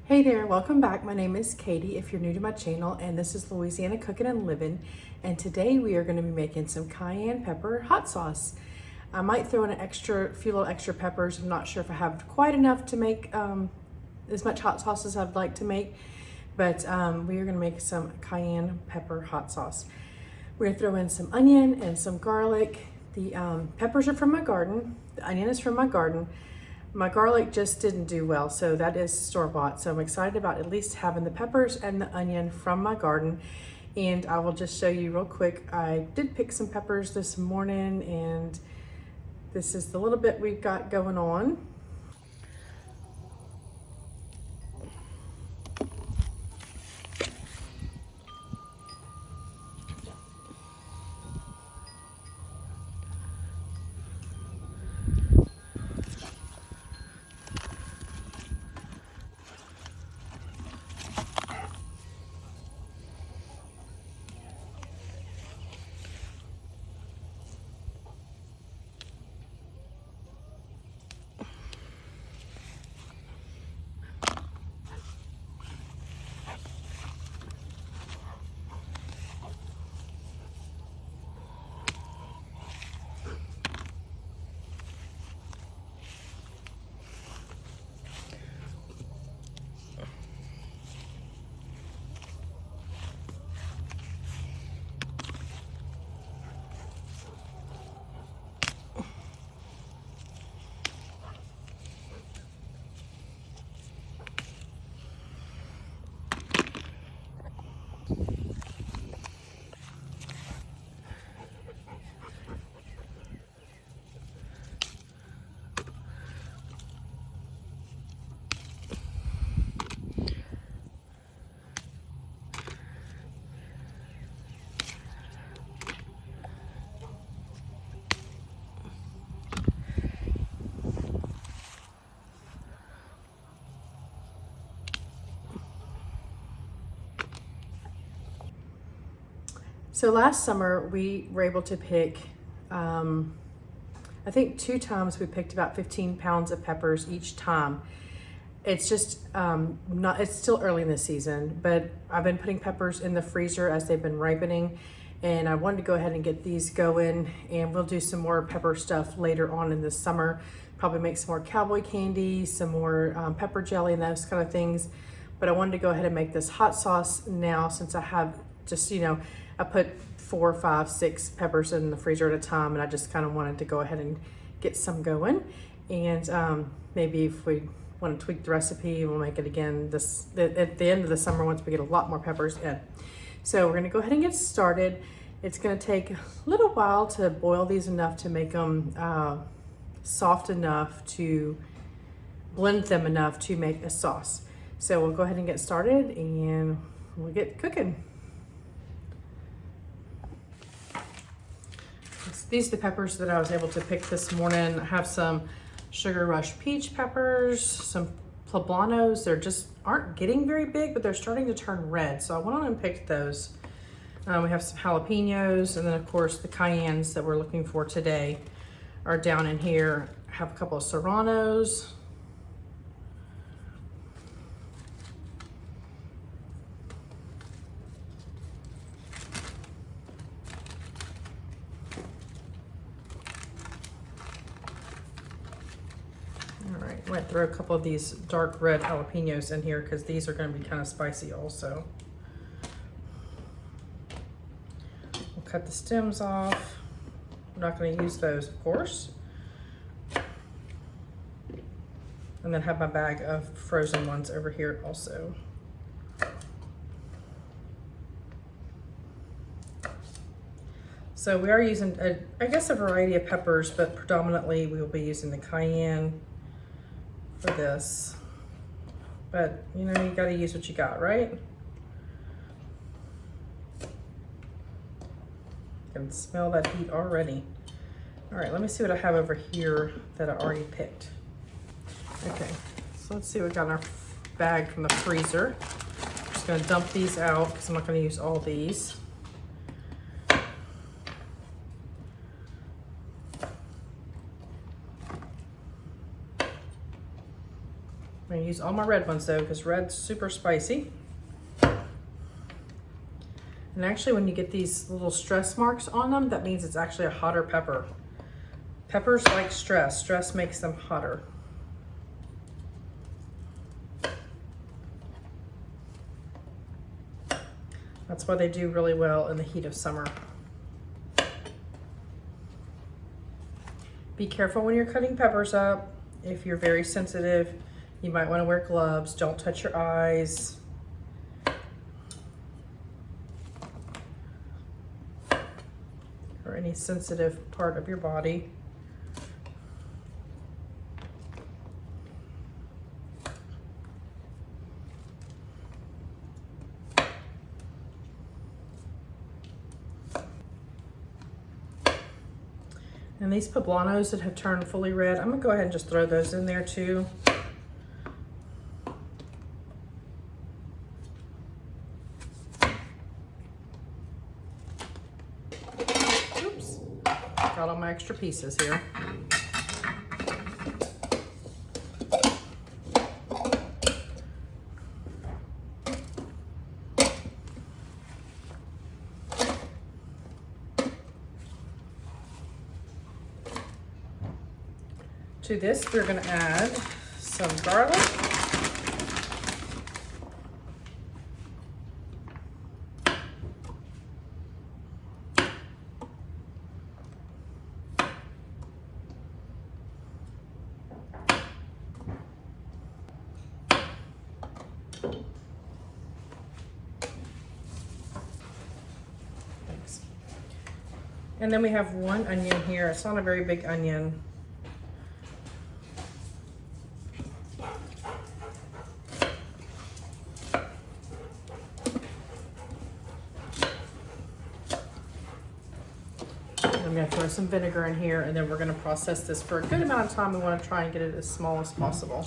Hey there, welcome back. My name is Katie if you're new to my channel, and this is Louisiana Cooking and Living. And today we are going to be making some cayenne pepper hot sauce. I might throw in a few little extra peppers. I'm not sure if I have quite enough to make as much hot sauce as I'd like to make, but we are going to make some cayenne pepper hot sauce. We're going to throw in some onion and some garlic. The peppers are from my garden. The onion is from my garden. My garlic just didn't do well, so that is store-bought. So I'm excited about at least having the peppers and the onion from my garden. And I will just show you real quick. I did pick some peppers this morning, and this is the little bit we've got going on. So last summer we were able to pick, I think 2 times we picked about 15 pounds of peppers each time. It's just it's still early in the season, but I've been putting peppers in the freezer as they've been ripening, and I wanted to go ahead and get these going, and we'll do some more pepper stuff later on in the summer. Probably make some more cowboy candy, some more pepper jelly and those kind of things. But I wanted to go ahead and make this hot sauce now, since I have just, I put 4, 5, 6 peppers in the freezer at a time, and I just kind of wanted to go ahead and get some going. And maybe if we want to tweak the recipe, we'll make it again at the end of the summer once we get a lot more peppers in. So we're going to go ahead and get started. It's going to take a little while to boil these enough to make them soft enough to blend them enough to make a sauce. So we'll go ahead and get started, and we'll get cooking. These are the peppers that I was able to pick this morning. I have some Sugar Rush peach peppers, some poblanos. They're just aren't getting very big, but they're starting to turn red. So I went on and picked those. We have some jalapenos, and then of course the cayennes that we're looking for today are down in here. I have a couple of serranos. I might throw a couple of these dark red jalapenos in here because these are going to be kind of spicy also. We'll cut the stems off. I'm not going to use those, of course. And then have my bag of frozen ones over here also. So we are using, I guess, a variety of peppers, but predominantly we will be using the cayenne for this. But you got to use what you got, right? I can smell that heat already. All right, let me see what I have over here that I already picked. Okay, so let's see what we got in our bag from the freezer. I'm just gonna dump these out because I'm not gonna use all these. gonna use all my red ones though, because red's super spicy. And actually when you get these little stress marks on them, that means it's actually a hotter pepper. Peppers like stress. Stress makes them hotter. That's why they do really well in the heat of summer. Be careful when you're cutting peppers up. If you're very sensitive, you might want to wear gloves. Don't touch your eyes. Or any sensitive part of your body. And these poblanos that have turned fully red, I'm gonna go ahead and just throw those in there too. Oops, got all my extra pieces here. To this, we're going to add some garlic. Thanks. And then we have one onion here. It's not a very big onion. I'm going to throw some vinegar in here, and then we're going to process this for a good amount of time. We want to try and get it as small as possible.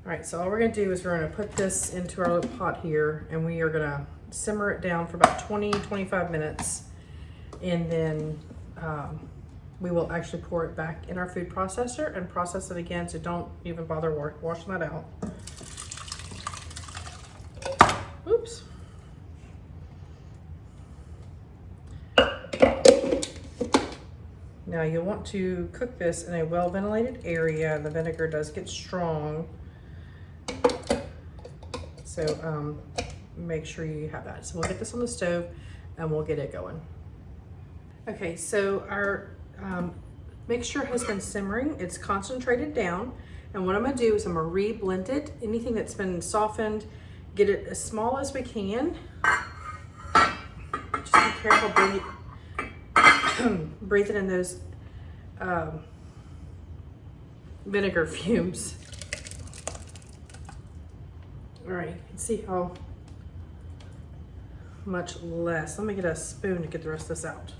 All right, so all we're gonna do is we're gonna put this into our little pot here, and we are gonna simmer it down for about 20-25 minutes. And then we will actually pour it back in our food processor and process it again, so don't even bother washing that out. Oops. Now you'll want to cook this in a well-ventilated area. The vinegar does get strong. So make sure you have that. So we'll get this on the stove and we'll get it going. Okay, so our mixture has been simmering. It's concentrated down. And what I'm gonna do is I'm gonna re-blend it. Anything that's been softened, get it as small as we can. Just be careful, breathe it in those vinegar fumes. All right, you can see how much less. Let me get a spoon to get the rest of this out.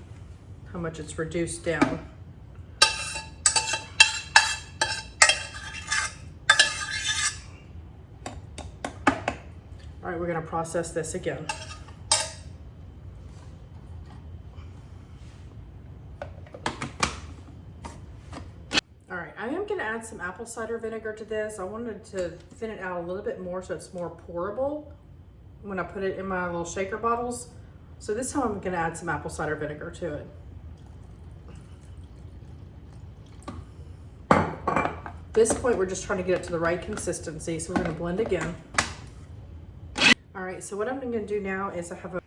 How much it's reduced down. All right, we're gonna process this again. All right, I am gonna add some apple cider vinegar to this. I wanted to thin it out a little bit more so it's more pourable when I put it in my little shaker bottles. So this time I'm gonna add some apple cider vinegar to it. At this point, we're just trying to get it to the right consistency, so we're gonna blend again. All right, so what I'm gonna do now is I have a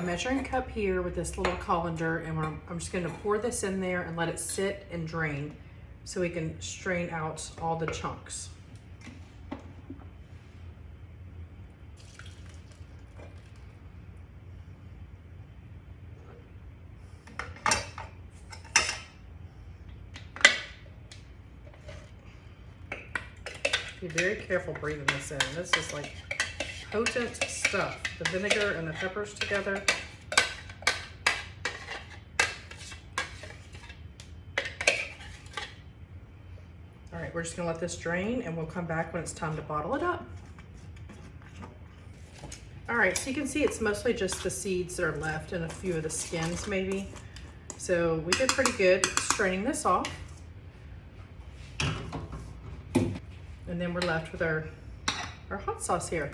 measuring cup here with this little colander, and I'm just gonna pour this in there and let it sit and drain so we can strain out all the chunks. Be very careful breathing this in. This is like potent stuff. The vinegar and the peppers together. All right, we're just gonna let this drain and we'll come back when it's time to bottle it up. All right, so you can see it's mostly just the seeds that are left and a few of the skins maybe. So we did pretty good straining this off. And then we're left with our hot sauce here.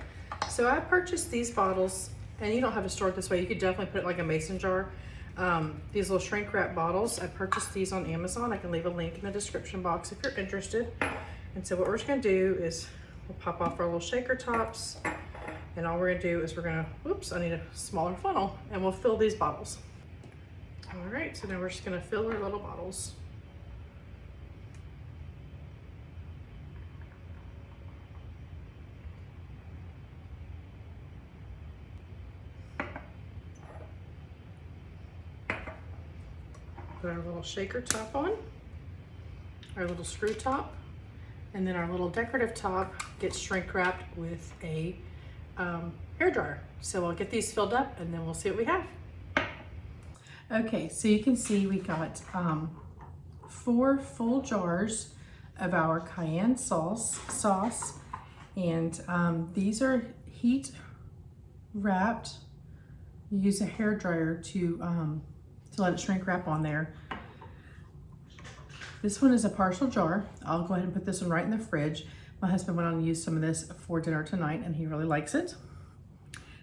So I purchased these bottles, and you don't have to store it this way. You could definitely put it like a mason jar. These little shrink wrap bottles, I purchased these on Amazon. I can leave a link in the description box if you're interested. And so what we're just gonna do is we'll pop off our little shaker tops, and all we're gonna do is we're gonna, whoops, I need a smaller funnel, and we'll fill these bottles. All right, so now we're just gonna fill our little bottles. Put our little shaker top on, our little screw top, and then our little decorative top gets shrink wrapped with a hair dryer. So I'll get these filled up and then we'll see what we have. Okay, so you can see we got 4 full jars of our Cayenne sauce, and these are heat wrapped. You use a hair dryer to let it shrink wrap on there. This one is a partial jar. I'll go ahead and put this one right in the fridge. My husband went on to use some of this for dinner tonight and he really likes it.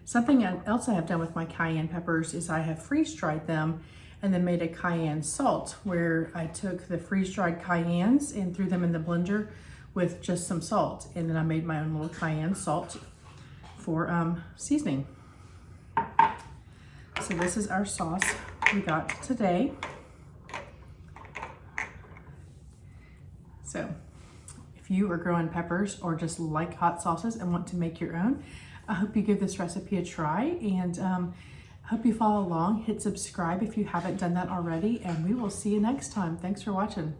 Something else I have done with my cayenne peppers is I have freeze-dried them and then made a cayenne salt, where I took the freeze-dried cayennes and threw them in the blender with just some salt. And then I made my own little cayenne salt for seasoning. So this is our sauce we got today. So if you are growing peppers or just like hot sauces and want to make your own, I hope you give this recipe a try, and hope you follow along. Hit subscribe if you haven't done that already, and we will see you next time. Thanks for watching.